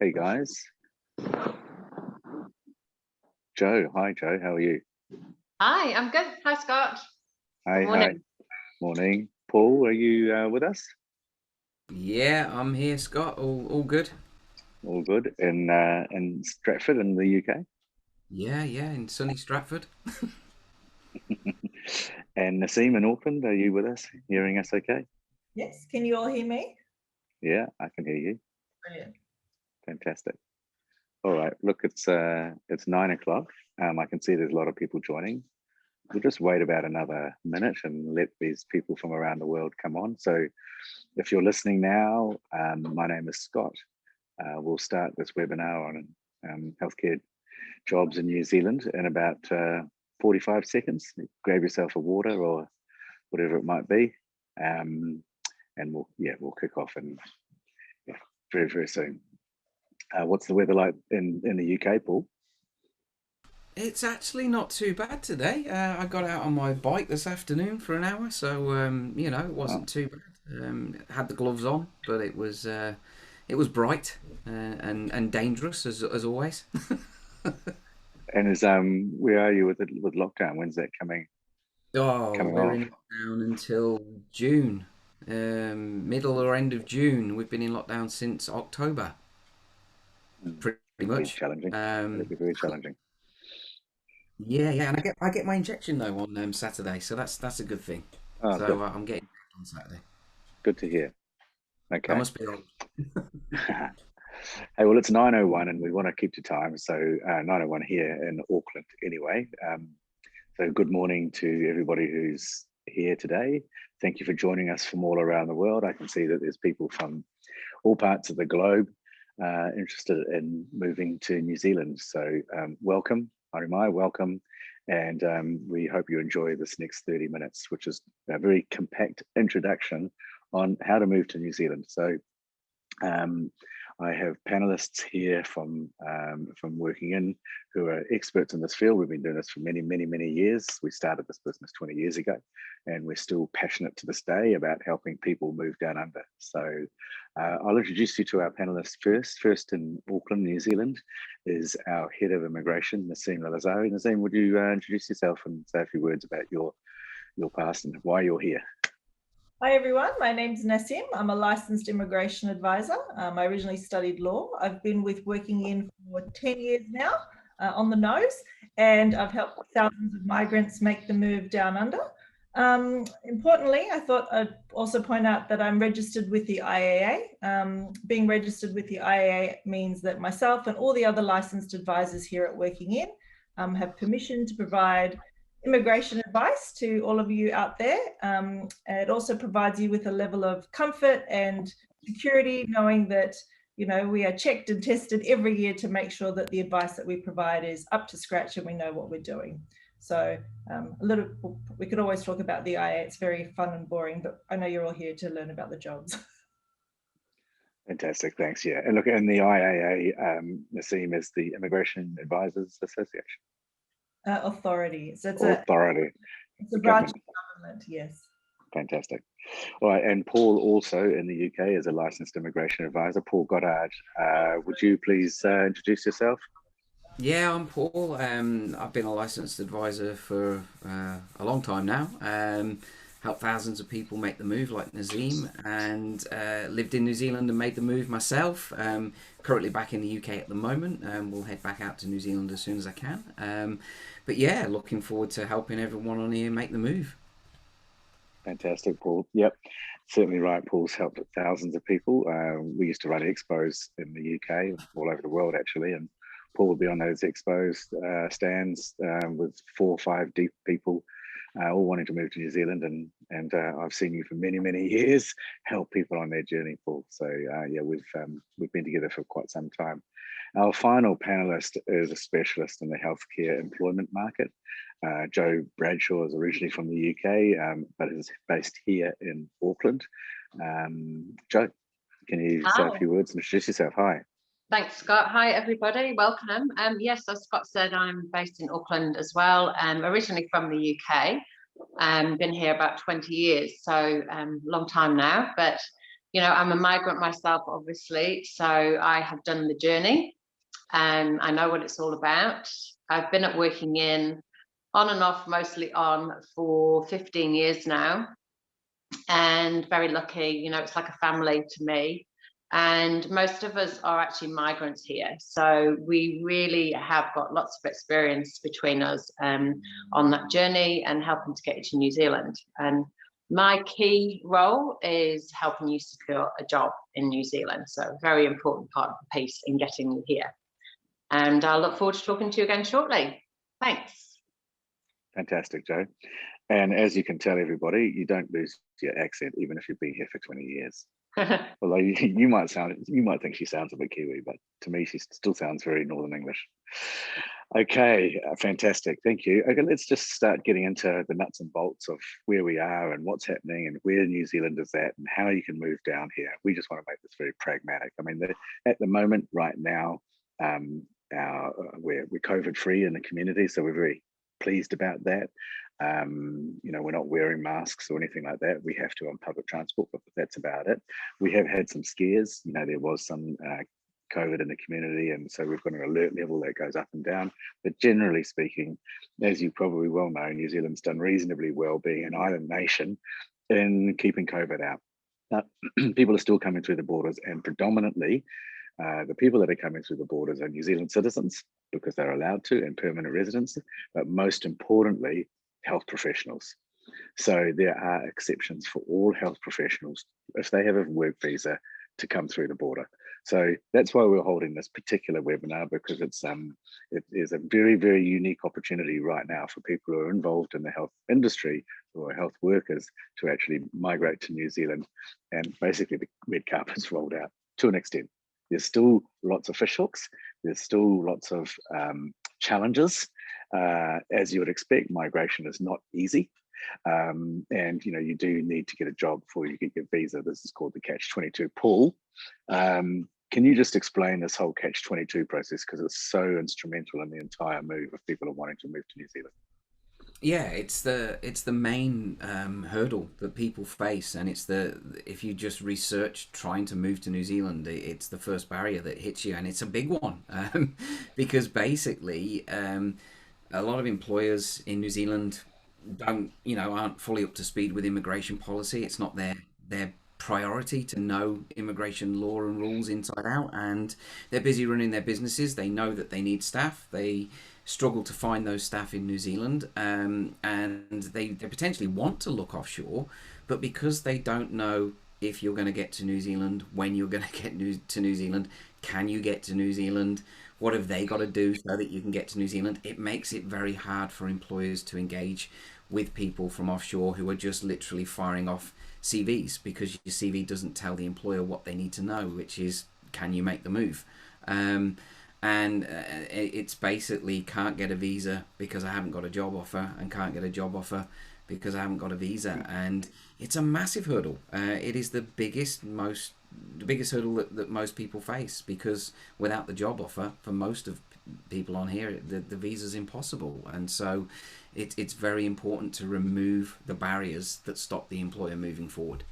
Hey guys. Joe, hi Joe, how are you? Hi, I'm good. Hi, Scott. Hi, Good morning. morning. Paul, are you with us? Yeah, I'm here, Scott. All good. All good in Stratford in the UK. Yeah, in sunny Stratford. And Naseem in Auckland, are you with us? Hearing us okay? Yes, can you all hear me? Yeah, I can hear you. Brilliant. Fantastic. All right, look, it's 9 o'clock. I can see there's a lot of people joining. We'll just wait about another minute and let these people from around the world come on. So if you're listening now, my name is Scott. We'll start this webinar on healthcare jobs in New Zealand in about 45 seconds. Grab yourself a water or whatever it might be, and we'll kick off very, very soon. What's the weather like in the UK, Paul? It's actually not too bad today. I got out on my bike this afternoon for an hour, so it wasn't too bad. Had the gloves on, but it was bright and dangerous as always. And is where are you with lockdown? When's that coming We're off? in lockdown until June, middle or end of June. We've been in lockdown since October, pretty much. Challenging. It'll be very challenging. Yeah, and I get my injection though on Saturday, so that's a good thing. Oh, So good. I'm getting it on Saturday. Good to hear. I Okay. must be old. Hey, well, it's 9:01 and we want to keep to time. So 9:01 here in Auckland anyway. So good morning to everybody who's here today. Thank you for joining us from all around the world. I can see that there's people from all parts of the globe interested in moving to New Zealand. So welcome, Harimai, welcome. And we hope you enjoy this next 30 minutes, which is a very compact introduction on how to move to New Zealand. So I have panelists here from Working In who are experts in this field. We've been doing this for many, many, many years. We started this business 20 years ago, and we're still passionate to this day about helping people move down under. So I'll introduce you to our panelists first. First in Auckland, New Zealand, is our Head of Immigration, Naseem Lalazari. Naseem, would you introduce yourself and say a few words about your past and why you're here? Hi everyone, my name's Naseem. I'm a licensed immigration advisor. I originally studied law. I've been with Working In for 10 years now, on the nose, and I've helped thousands of migrants make the move down under. Importantly, I thought I'd also point out that I'm registered with the IAA. Being registered with the IAA means that myself and all the other licensed advisors here at Working In have permission to provide immigration advice to all of you out there. It also provides you with a level of comfort and security, knowing that we are checked and tested every year to make sure that the advice that we provide is up to scratch and we know what we're doing. So we could always talk about the IA. It's very fun and boring, but I know you're all here to learn about the jobs. Fantastic, thanks. Yeah, and look, in the IAA, Naseem is the Immigration Advisors Association. Authority. So it's authority. It's a branch of government, yes. Fantastic. All right, and Paul also in the UK is a licensed immigration advisor. Paul Goddard, would you please introduce yourself? Yeah, I'm Paul. I've been a licensed advisor for a long time now. Helped thousands of people make the move, like Naseem, and lived in New Zealand and made the move myself. Currently back in the UK at the moment. We'll head back out to New Zealand as soon as I can. But yeah, looking forward to helping everyone on here make the move. Fantastic, Paul. Yep, certainly right. Paul's helped thousands of people. We used to run expos in the UK, all over the world actually, and Paul would be on those expos stands with 4 or 5 deep people, all wanting to move to New Zealand, and I've seen you for many, many years help people on their journey, Paul. So yeah, we've been together for quite some time. Our final panelist is a specialist in the healthcare employment market. Joe Bradshaw is originally from the UK, but is based here in Auckland. Joe, can you say a few words and introduce yourself? Hi. Thanks, Scott. Hi, everybody. Welcome. Yes, as Scott said, I'm based in Auckland as well. Originally from the UK. Been here about 20 years, so long time now. But I'm a migrant myself, obviously, so I have done the journey and I know what it's all about. I've been at Working In on and off, mostly on, for 15 years now, and very lucky. It's like a family to me. And most of us are actually migrants here. So we really have got lots of experience between us on that journey and helping to get you to New Zealand. And my key role is helping you secure a job in New Zealand. So a very important part of the piece in getting you here. And I look forward to talking to you again shortly. Thanks. Fantastic, Jo. And as you can tell everybody, you don't lose your accent even if you've been here for 20 years. Although you might think she sounds a bit Kiwi, but to me she still sounds very Northern English. Okay, fantastic, thank you. Okay, let's just start getting into the nuts and bolts of where we are and what's happening and where New Zealand is at and how you can move down here. We just want to make this very pragmatic. I mean, at the moment, right now, we're COVID free in the community, so we're very pleased about that. We're not wearing masks or anything like that. We have to on public transport, but that's about it. We have had some scares. There was some COVID in the community, and so we've got an alert level that goes up and down. But generally speaking, as you probably well know, New Zealand's done reasonably well being an island nation in keeping COVID out. People are still coming through the borders, and predominantly the people that are coming through the borders are New Zealand citizens because they're allowed to, and permanent residents, but most importantly, health professionals. So there are exceptions for all health professionals if they have a work visa to come through the border. So that's why we're holding this particular webinar, because it is a very, very unique opportunity right now for people who are involved in the health industry or health workers to actually migrate to New Zealand. And basically the red carpet's rolled out to an extent. There's still lots of fishhooks. There's still lots of challenges. As you would expect, migration is not easy. And you do need to get a job before you get your visa. This is called the Catch-22 pull. Can you just explain this whole Catch-22 process, because it's so instrumental in the entire move if people are wanting to move to New Zealand? Yeah, it's the main hurdle that people face, and if you just research trying to move to New Zealand, it's the first barrier that hits you, and it's a big one because basically a lot of employers in New Zealand aren't fully up to speed with immigration policy. It's not their priority to know immigration law and rules inside out, and they're busy running their businesses. They know that they need staff. They struggle to find those staff in New Zealand, and they potentially want to look offshore, but because they don't know if you're going to get to New Zealand, when you're going to get to New Zealand, can you get to New Zealand, what have they got to do so that you can get to New Zealand, it makes it very hard for employers to engage with people from offshore who are just literally firing off CVs, because your CV doesn't tell the employer what they need to know, which is, can you make the move? And it's basically, can't get a visa because I haven't got a job offer, and can't get a job offer because I haven't got a visa. And it's a massive hurdle. It is the biggest hurdle that most people face, because without the job offer, for most of people on here, the visa's impossible. And so it's very important to remove the barriers that stop the employer moving forward.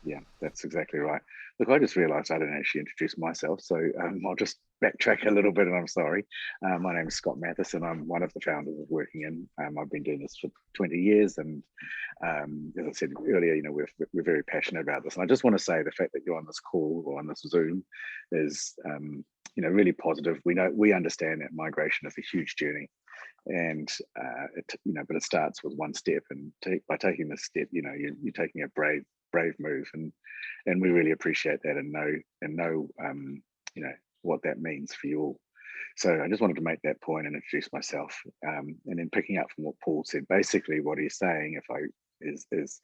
Yeah, that's exactly right. Look, I just realised I didn't actually introduce myself, so I'll just backtrack a little bit, and I'm sorry. My name is Scott Mathis, and I'm one of the founders of Working In. I've been doing this for 20 years, and as I said earlier, we're very passionate about this. And I just want to say the fact that you're on this call or on this Zoom is, really positive. We understand that migration is a huge journey, and but it starts with one step, and by taking this step, you're taking a brave move, and we really appreciate that, and know what that means for you all. So I just wanted to make that point and introduce myself, and then picking up from what Paul said, basically what he's saying is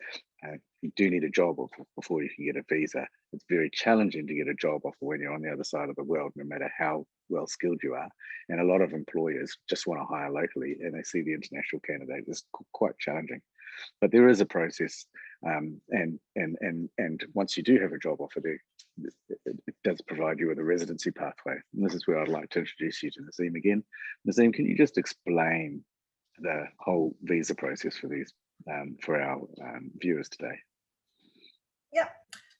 you do need a job offer before you can get a visa. It's very challenging to get a job offer when you're on the other side of the world, no matter how well skilled you are. And a lot of employers just want to hire locally, and they see the international candidate is quite challenging. But there is a process, and once you do have a job offer, it does provide you with a residency pathway. And this is where I'd like to introduce you to Nazim again. Nazim, can you just explain the whole visa process for our viewers today? Yeah.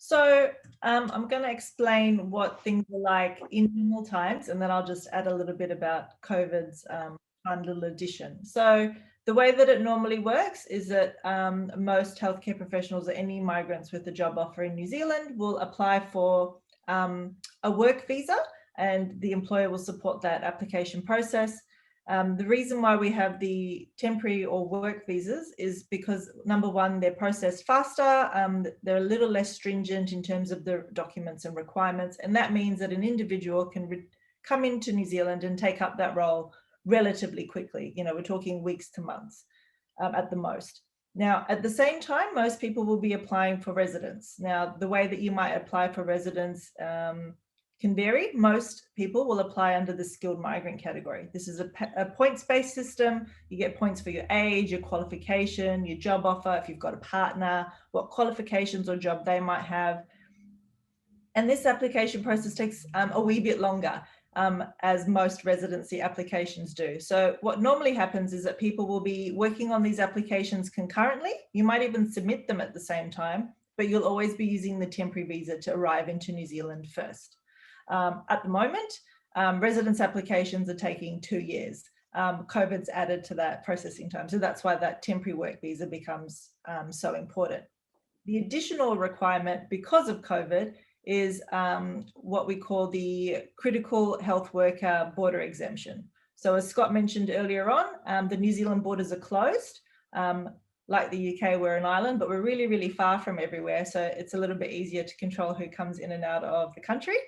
So I'm going to explain what things are like in normal times, and then I'll just add a little bit about COVID's fun little addition. So the way that it normally works is that most healthcare professionals or any migrants with a job offer in New Zealand will apply for a work visa, and the employer will support that application process. The reason why we have the temporary or work visas is because, number one, they're processed faster, they're a little less stringent in terms of the documents and requirements, and that means that an individual can come into New Zealand and take up that role relatively quickly. We're talking weeks to months at the most. Now, at the same time, most people will be applying for residence. Now, the way that you might apply for residence can vary. Most people will apply under the skilled migrant category. This is a points-based system. You get points for your age, your qualification, your job offer, if you've got a partner, what qualifications or job they might have. And this application process takes a wee bit longer, as most residency applications do. So what normally happens is that people will be working on these applications concurrently. You might even submit them at the same time, but you'll always be using the temporary visa to arrive into New Zealand first. At the moment, residence applications are taking 2 years. COVID's added to that processing time. So that's why that temporary work visa becomes so important. The additional requirement because of COVID is what we call the critical health worker border exemption. So as Scott mentioned earlier on, the New Zealand borders are closed. Like the UK, we're an island, but we're really, really far from everywhere. So it's a little bit easier to control who comes in and out of the country.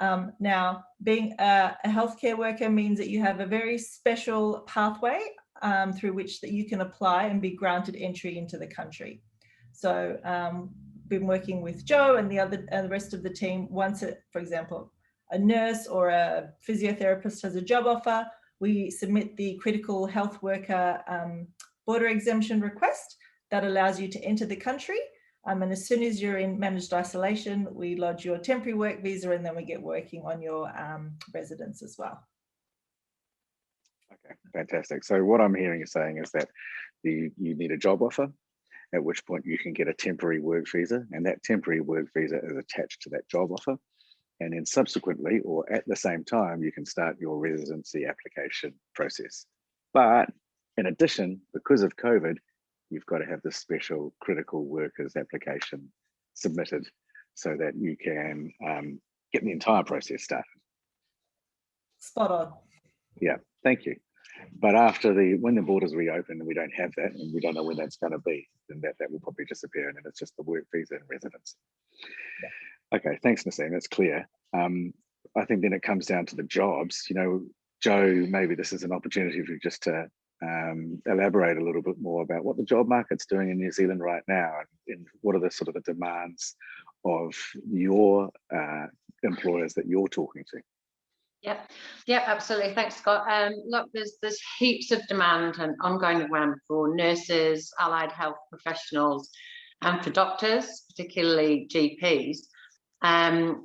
Now, being a healthcare worker means that you have a very special pathway through which that you can apply and be granted entry into the country. So been working with Joe and the rest of the team. Once, for example, a nurse or a physiotherapist has a job offer, we submit the critical health worker border exemption request that allows you to enter the country. And as soon as you're in managed isolation, we lodge your temporary work visa, and then we get working on your residence as well. Okay, fantastic. So what I'm hearing you saying is that you need a job offer, at which point you can get a temporary work visa, and that temporary work visa is attached to that job offer. And then subsequently, or at the same time, you can start your residency application process. But in addition, because of COVID, you've got to have this special critical workers application submitted so that you can get the entire process started. Spot on. Yeah, thank you. But when the borders reopen and we don't have that, and we don't know when that's going to be, then that will probably disappear, and then it's just the work visa and residence. Yeah. Okay, thanks, Nassim. That's clear. I think then it comes down to the jobs. Joe, maybe this is an opportunity for you just to elaborate a little bit more about what the job market's doing in New Zealand right now, and what are the sort of the demands of your employers that you're talking to. Yep, absolutely. Thanks, Scott. Look, there's heaps of demand and ongoing demand for nurses, allied health professionals, and for doctors, particularly GPs,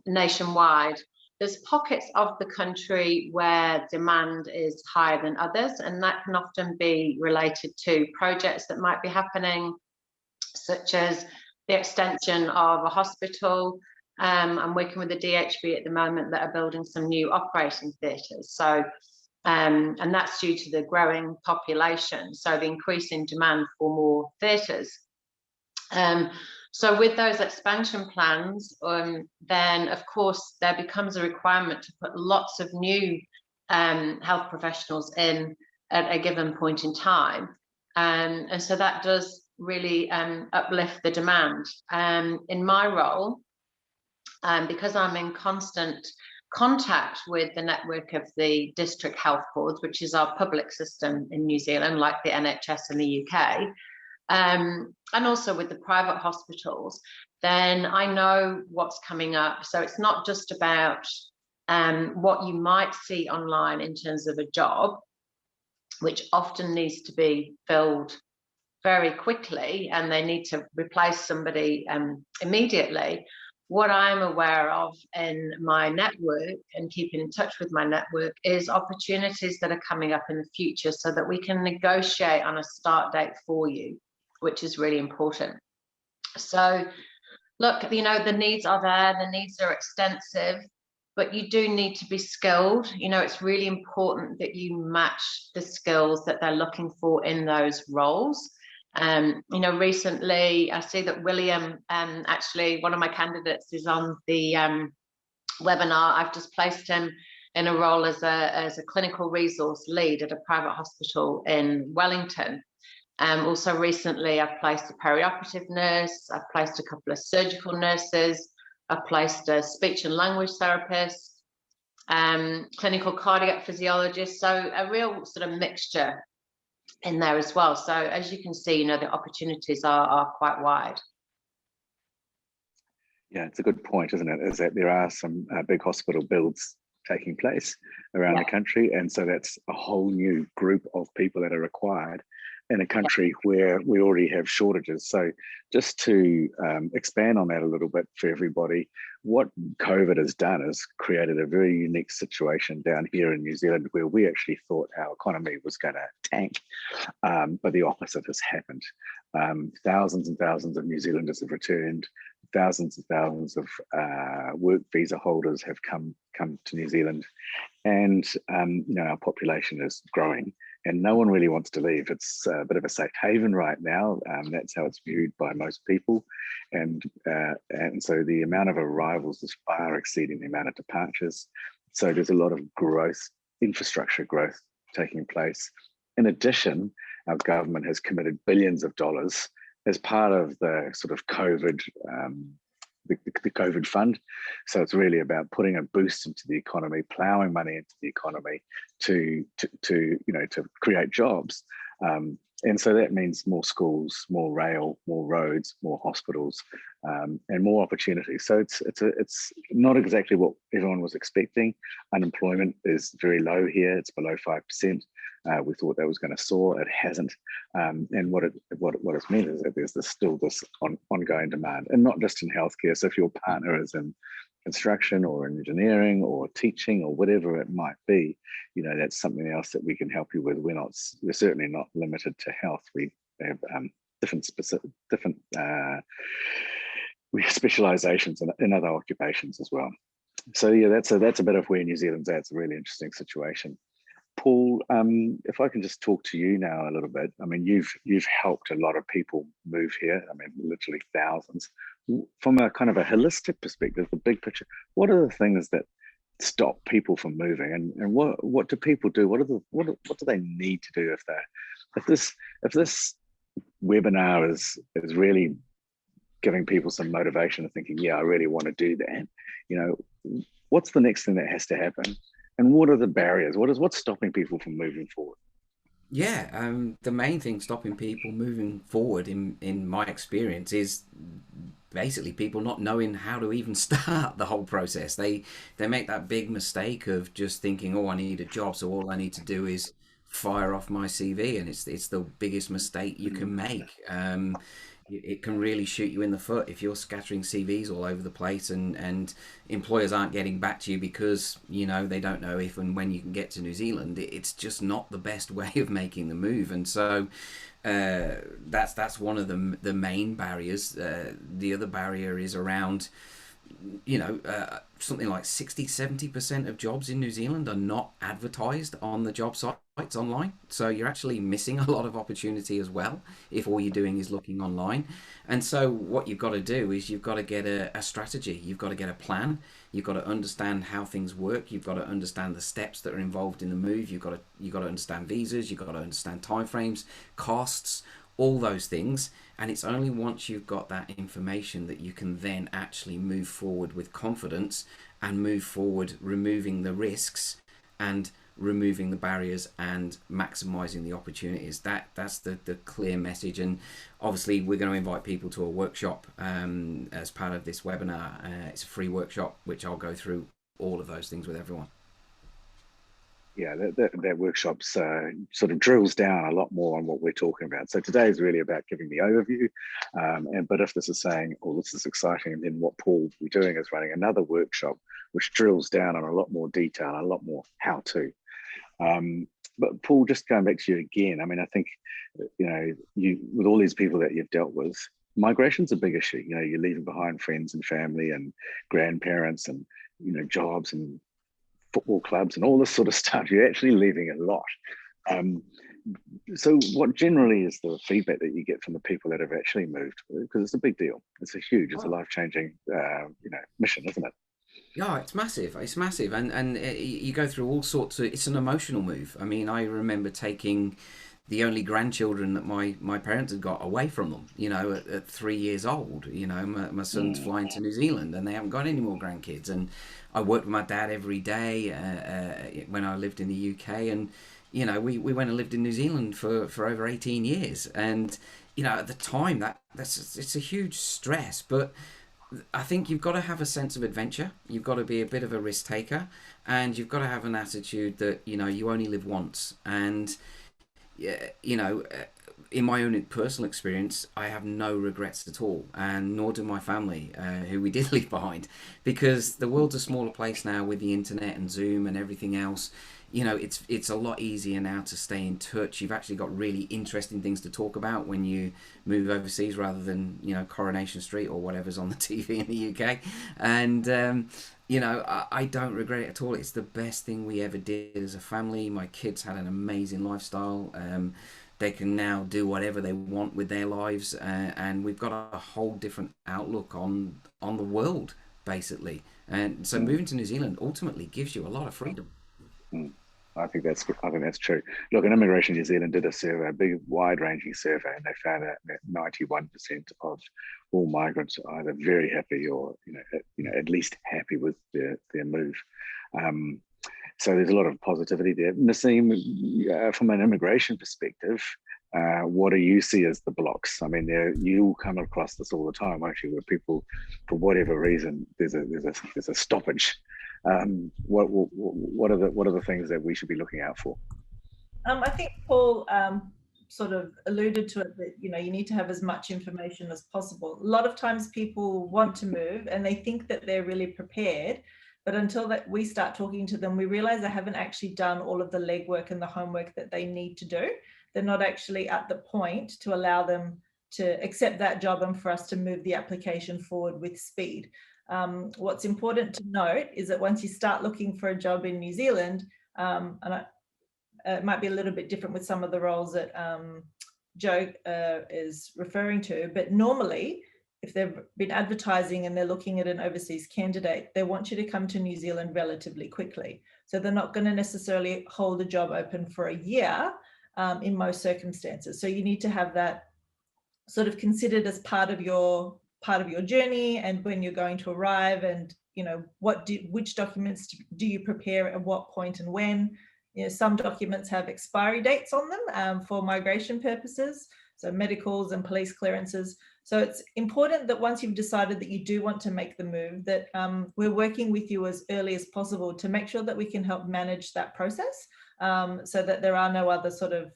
nationwide. There's pockets of the country where demand is higher than others, and that can often be related to projects that might be happening, such as the extension of a hospital. I'm working with the DHB at the moment that are building some new operating theatres. So, and that's due to the growing population. So the increase in demand for more theatres. So with those expansion plans, then of course there becomes a requirement to put lots of new health professionals in at a given point in time. And so that does really uplift the demand. In my role, because I'm in constant contact with the network of the district health boards, which is our public system in New Zealand, like the NHS in the UK, and also with the private hospitals, then I know what's coming up. So it's not just about what you might see online in terms of a job, which often needs to be filled very quickly, and they need to replace somebody immediately. What I'm aware of in my network and keeping in touch with my network is opportunities that are coming up in the future so that we can negotiate on a start date for you, which is really important. So Look, the needs are there, the needs are extensive, but you do need to be skilled. It's really important that you match the skills that they're looking for in those roles. Recently I see that William, actually one of my candidates, is on the webinar. I've just placed him in a role as a clinical resource lead at a private hospital in Wellington. Also recently, I've placed a perioperative nurse, I've placed a couple of surgical nurses, I've placed a speech and language therapist, clinical cardiac physiologist, so a real sort of mixture in there as well. So as you can see, the opportunities are quite wide. Yeah, it's a good point, isn't it? Is that there are some big hospital builds taking place around the country, and so that's a whole new group of people that are required in a country where we already have shortages. So just to expand on that a little bit for everybody, what COVID has done is created a very unique situation down here in New Zealand where we actually thought our economy was going to tank, but the opposite has happened. Thousands and thousands of New Zealanders have returned. Thousands and thousands of work visa holders have come to New Zealand, and our population is growing, and no one really wants to leave. It's a bit of a safe haven right now. That's how it's viewed by most people, and so the amount of arrivals is far exceeding the amount of departures. So there's a lot of growth, infrastructure growth taking place. In addition, our government has committed billions of dollars as part of the sort of COVID, the COVID fund. So it's really about putting a boost into the economy, ploughing money into the economy to create jobs. And so that means more schools, more rail, more roads, more hospitals, and more opportunities. So it's not exactly what everyone was expecting. Unemployment is very low here; it's below 5%. We thought that was going to soar. It hasn't. And what it's meant is that there's still this ongoing demand, and not just in healthcare. So if your partner is in construction or engineering or teaching or whatever it might be, that's something else that we can help you with. We're certainly not limited to health. We have different we have specializations in other occupations as well. So yeah, that's a bit of where New Zealand's at. It's a really interesting situation. Paul, if I can just talk to you now a little bit. I mean, you've helped a lot of people move here. I mean, literally thousands. From a kind of a holistic perspective, the big picture, what are the things that stop people from moving, and what do people do? What do they need to do if this webinar is really giving people some motivation and thinking, yeah, I really want to do that. What's the next thing that has to happen? And what are the barriers? What's stopping people from moving forward? Yeah, the main thing stopping people moving forward, in my experience, is basically people not knowing how to even start the whole process. They make that big mistake of just thinking, oh, I need a job, so all I need to do is fire off my CV, and it's the biggest mistake you can make. It can really shoot you in the foot if you're scattering CVs all over the place, and employers aren't getting back to you because they don't know if and when you can get to New Zealand. It's just not the best way of making the move, and so that's one of the main barriers. The other barrier is around something like 60-70% of jobs in New Zealand are not advertised on the job sites online. So you're actually missing a lot of opportunity as well if all you're doing is looking online. And so what you've got to do is you've got to get a strategy. You've got to get a plan. You've got to understand how things work. You've got to understand the steps that are involved in the move. You've got to understand visas. You've got to understand timeframes, costs, all those things. And it's only once you've got that information that you can then actually move forward with confidence and move forward, removing the risks and removing the barriers and maximizing the opportunities. That's the clear message. And obviously we're going to invite people to a workshop as part of this webinar. It's a free workshop which I'll go through all of those things with everyone. Yeah, that workshop sort of drills down a lot more on what we're talking about. So today is really about giving the overview, but if this is saying, oh, this is exciting, then what Paul will be doing is running another workshop which drills down on a lot more detail, a lot more how to. But Paul, just going back to you again, I mean, I think, you with all these people that you've dealt with, migration's a big issue. You know, you're leaving behind friends and family and grandparents and, you know, jobs and football clubs and all this sort of stuff. You're actually leaving a lot. So what generally is the feedback that you get from the people that have actually moved? Because it's a big deal. It's a life-changing, you know, mission, isn't it? Yeah, it's massive. It's massive, and you go through all sorts of. It's an emotional move. I mean, I remember taking the only grandchildren that my parents had got away from them. You know, at 3 years old. You know, my son's flying to New Zealand, and they haven't got any more grandkids. And I worked with my dad every day when I lived in the UK, and you know, we went and lived in New Zealand for over 18 years, and you know, at the time it's a huge stress, but I think you've got to have a sense of adventure. You've got to be a bit of a risk taker, and you've got to have an attitude that, you know, you only live once. And you know, in my own personal experience, I have no regrets at all, and nor do my family, who we did leave behind, because the world's a smaller place now with the internet and Zoom and everything else. You know, it's a lot easier now to stay in touch. You've actually got really interesting things to talk about when you move overseas, rather than, you know, Coronation Street or whatever's on the TV in the UK. And you know, I don't regret it at all. It's the best thing we ever did as a family. My kids had an amazing lifestyle. They can now do whatever they want with their lives, and we've got a whole different outlook on the world, basically. And so moving to New Zealand ultimately gives you a lot of freedom. I think that's true. Look, an Immigration New Zealand did a survey, a big, wide-ranging survey, and they found out that 91% of all migrants are either very happy or, you know, at least happy with their move. So there's a lot of positivity there. Naseem, from an immigration perspective, what do you see as the blocks? I mean, you come across this all the time, actually, where people, for whatever reason, there's a stoppage. What are the things that we should be looking out for? I think Paul sort of alluded to it, that, you know, you need to have as much information as possible. A lot of times people want to move and they think that they're really prepared, but until that we start talking to them, we realize they haven't actually done all of the legwork and the homework that they need to do. They're not actually at the point to allow them to accept that job and for us to move the application forward with speed. What's important to note is that once you start looking for a job in New Zealand, it might be a little bit different with some of the roles that Joe is referring to, but normally, if they've been advertising and they're looking at an overseas candidate, they want you to come to New Zealand relatively quickly. So they're not going to necessarily hold a job open for a year in most circumstances. So you need to have that sort of considered as part of your journey, and when you're going to arrive, and, you know, which documents do you prepare at what point and when. You know, some documents have expiry dates on them for migration purposes, so medicals and police clearances. So it's important that once you've decided that you do want to make the move, that we're working with you as early as possible to make sure that we can help manage that process, so that there are no other sort of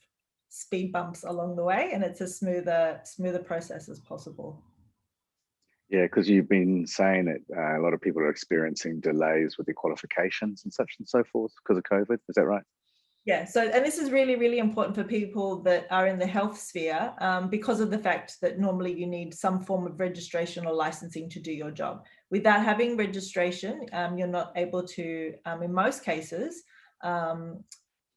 speed bumps along the way, and it's a smoother process as possible. Yeah, because you've been saying that a lot of people are experiencing delays with their qualifications and such and so forth because of COVID. Is that right? Yeah, so, and this is really, really important for people that are in the health sphere, because of the fact that normally you need some form of registration or licensing to do your job. Without having registration, you're not able to, in most cases,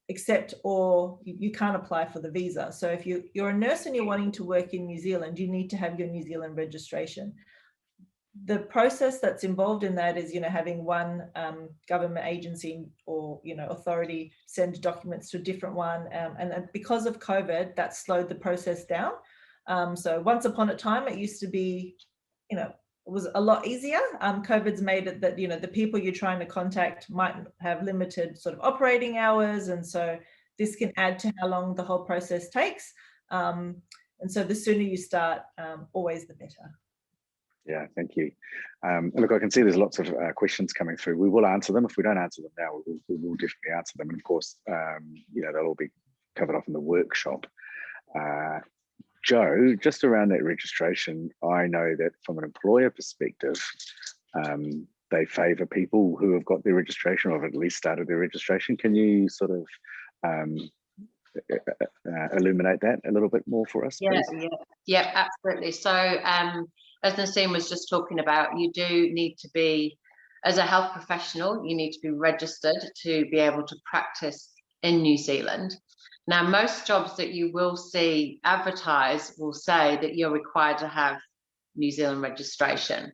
accept, or you can't apply for the visa. So if you're a nurse and you're wanting to work in New Zealand, you need to have your New Zealand registration. The process that's involved in that is, you know, having one government agency or, you know, authority send documents to a different one, and because of COVID, that slowed the process down. So once upon a time, it used to be, you know, it was a lot easier. COVID's made it that, you know, the people you're trying to contact might have limited sort of operating hours, and so this can add to how long the whole process takes. And so the sooner you start, always the better. Yeah, thank you. Look, I can see there's lots of questions coming through. We will answer them. If we don't answer them now, we will definitely answer them. And of course, you know, they'll all be covered off in the workshop. Joe, just around that registration, I know that from an employer perspective, they favour people who have got their registration or have at least started their registration. Can you sort of illuminate that a little bit more for us, Yeah, please? yeah, absolutely. So as Naseem was just talking about, you do need to be, as a health professional, you need to be registered to be able to practice in New Zealand. Now, most jobs that you will see advertised will say that you're required to have New Zealand registration.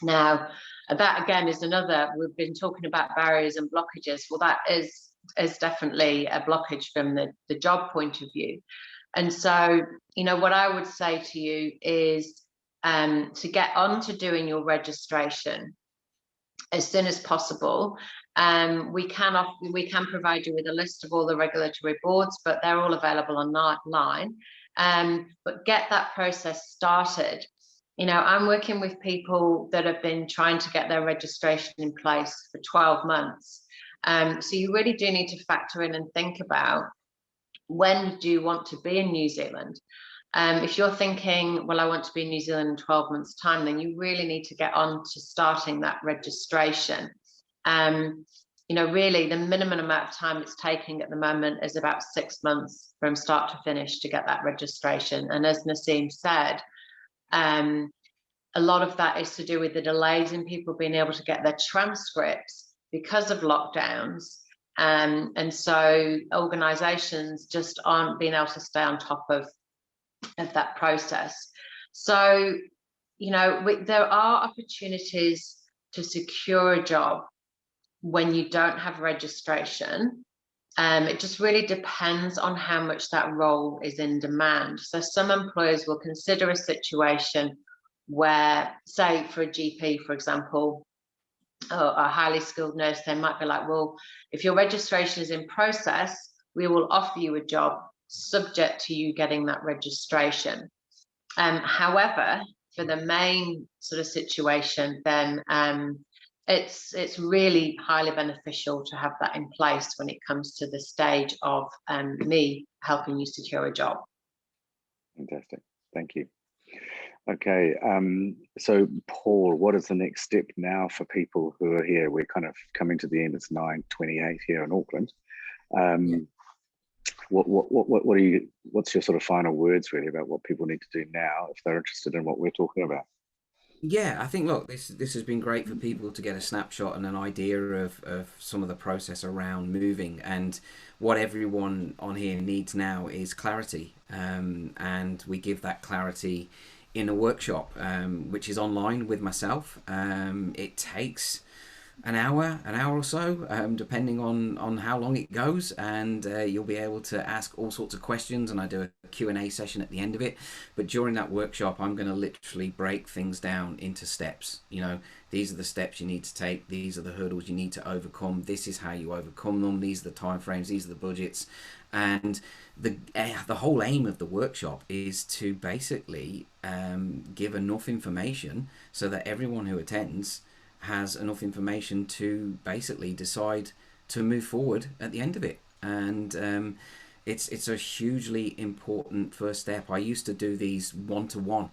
Now, that again is another, we've been talking about barriers and blockages. Well, that is definitely a blockage from the job point of view. And so, you know, what I would say to you is to get on to doing your registration as soon as possible. We can provide you with a list of all the regulatory boards, but they're all available online. But get that process started. You know, I'm working with people that have been trying to get their registration in place for 12 months. So you really do need to factor in and think about, when do you want to be in New Zealand? If you're thinking, well, I want to be in New Zealand in 12 months' time, then you really need to get on to starting that registration. You know, really the minimum amount of time it's taking at the moment is about 6 months from start to finish to get that registration. And as Naseem said, a lot of that is to do with the delays in people being able to get their transcripts because of lockdowns. And so organisations just aren't being able to stay on top of that process. So, you know, there are opportunities to secure a job when you don't have registration. It just really depends on how much that role is in demand. So some employers will consider a situation where, say for a GP, for example, or a highly skilled nurse, they might be like, well, if your registration is in process, we will offer you a job subject to you getting that registration. However, for the main sort of situation, then it's really highly beneficial to have that in place when it comes to the stage of me helping you secure a job. Fantastic, thank you. Okay, so Paul, what is the next step now for people who are here? We're kind of coming to the end. It's 9:28 here in Auckland. What's your sort of final words really about what people need to do now if they're interested in what we're talking about? Yeah, I think, look, this has been great for people to get a snapshot and an idea of some of the process around moving, and what everyone on here needs now is clarity, and we give that clarity in a workshop, which is online with myself. It takes an hour or so, depending on how long it goes, and you'll be able to ask all sorts of questions, and I do a Q&A session at the end of it. But during that workshop, I'm going to literally break things down into steps. You know, these are the steps you need to take, these are the hurdles you need to overcome, this is how you overcome them, these are the timeframes, these are the budgets. And the whole aim of the workshop is to basically give enough information so that everyone who attends has enough information to basically decide to move forward at the end of it. And it's a hugely important first step. I used to do these one-to-one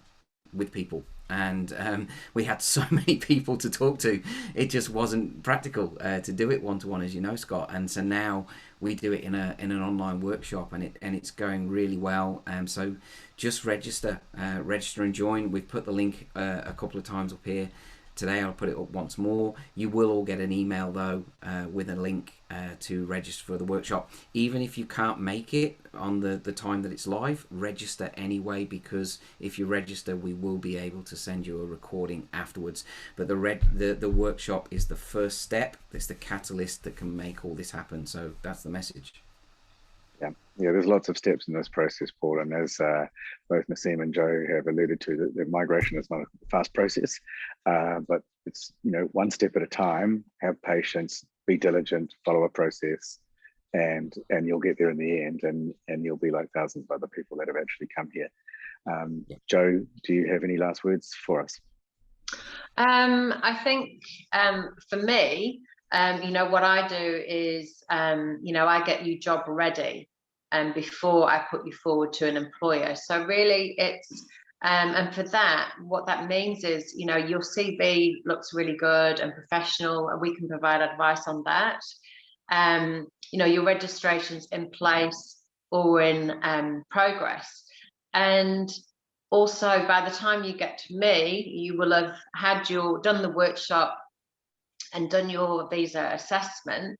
with people, and we had so many people to talk to, it just wasn't practical to do it one-to-one, as you know, Scott. And so now we do it in an online workshop, and it's going really well. So just register and join. We've put the link a couple of times up here today. I'll put it up once more. You will all get an email though with a link to register for the workshop. Even if you can't make it on the time that it's live, register anyway, because if you register, we will be able to send you a recording afterwards. But the workshop is the first step. It's the catalyst that can make all this happen. So that's the message. Yeah, there's lots of steps in this process, Paul, and as both Naseem and Joe have alluded to, the migration is not a fast process, but it's, you know, one step at a time. Have patience, be diligent, follow a process, and you'll get there in the end, and you'll be like thousands of other people that have actually come here. Joe, do you have any last words for us? I think for me, you know, what I do is, you know, I get you job ready before I put you forward to an employer. So really it's, and for that, what that means is, you know, your CV looks really good and professional, and we can provide advice on that. You know, your registration's in place. or in progress. And also, by the time you get to me, you will have done the workshop and done your visa assessment,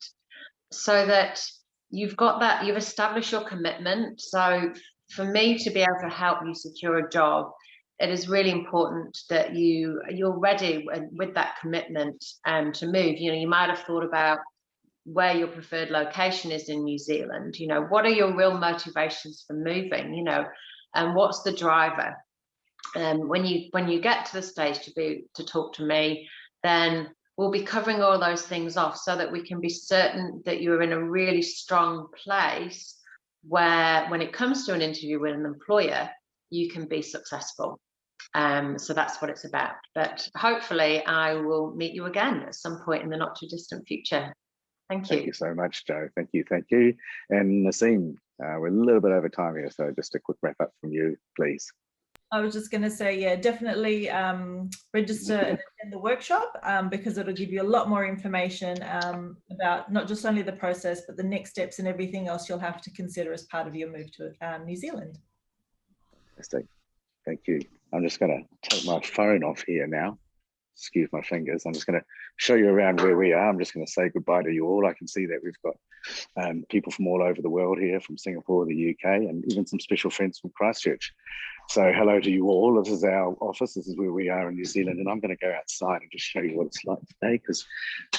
so that you've established your commitment. So for me to be able to help you secure a job, it is really important that you're ready with that commitment to move. You might have thought about where your preferred location is in New Zealand. What are your real motivations for moving? And what's the driver? When you get to the stage to talk to me, then we'll be covering all those things off so that we can be certain that you're in a really strong place where, when it comes to an interview with an employer, you can be successful. So that's what it's about. But hopefully I will meet you again at some point in the not too distant future. Thank you. Thank you so much, Jo. Thank you. And Naseem, we're a little bit over time here, so just a quick wrap up from you, please. I was just going to say, yeah, definitely register and attend the workshop, because it'll give you a lot more information about not just only the process, but the next steps and everything else you'll have to consider as part of your move to New Zealand. Fantastic. Thank you. I'm just going to take my phone off here now. Excuse my fingers. I'm just going to show you around where we are. I'm just going to say goodbye to you all. I can see that we've got people from all over the world here, from Singapore, the UK, and even some special friends from Christchurch. So hello to you all. This is our office. This is where we are in New Zealand, and I'm going to go outside and just show you what it's like today, because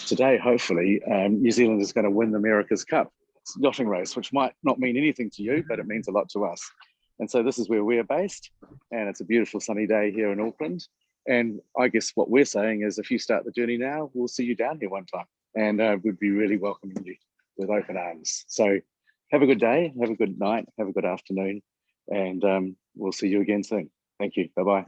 today, hopefully, New Zealand is going to win the America's Cup yachting race, which might not mean anything to you, but it means a lot to us. And so this is where we're based, and it's a beautiful sunny day here in Auckland. And I guess what we're saying is, if you start the journey now, we'll see you down here one time, and we'd be really welcoming you with open arms. So have a good day, have a good night, have a good afternoon, and we'll see you again soon. Thank you. Bye-bye.